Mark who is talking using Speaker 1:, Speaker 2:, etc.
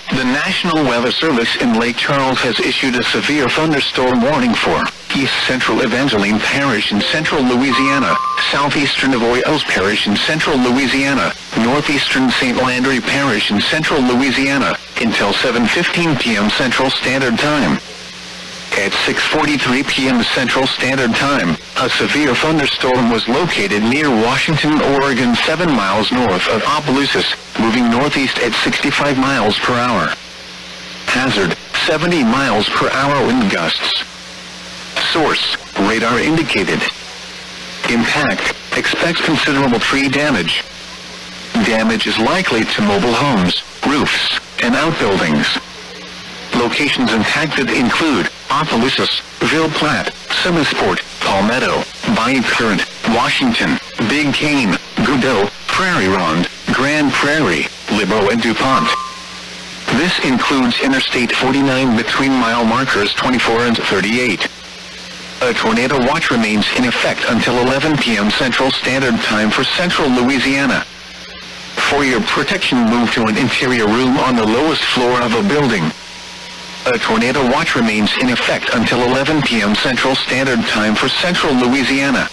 Speaker 1: The National Weather Service in Lake Charles has issued a severe thunderstorm warning for East Central Evangeline Parish in Central Louisiana, Southeastern Avoyelles Parish in Central Louisiana, Northeastern St. Landry Parish in Central Louisiana, until 7:15 p.m. Central Standard Time. At 6:43 p.m. Central Standard Time, a severe thunderstorm was located near Washington, Oregon, 7 miles north of Opelousas, moving northeast at 65 miles per hour. Hazard, 70 miles per hour wind gusts. Source, radar indicated. Impact, expects considerable tree damage. Damage is likely to mobile homes, roofs, and outbuildings. Locations impacted include Opelousas, Ville Platte, Semisport, Palmetto, Bayou Current, Washington, Big Cane, Godot, Prairie Ronde, Grand Prairie, Libo and DuPont. This includes Interstate 49 between mile markers 24 and 38. A tornado watch remains in effect until 11 p.m. Central Standard Time for Central Louisiana. For your protection, move to an interior room on the lowest floor of a building. A tornado watch remains in effect until 11 p.m. Central Standard Time for Central Louisiana.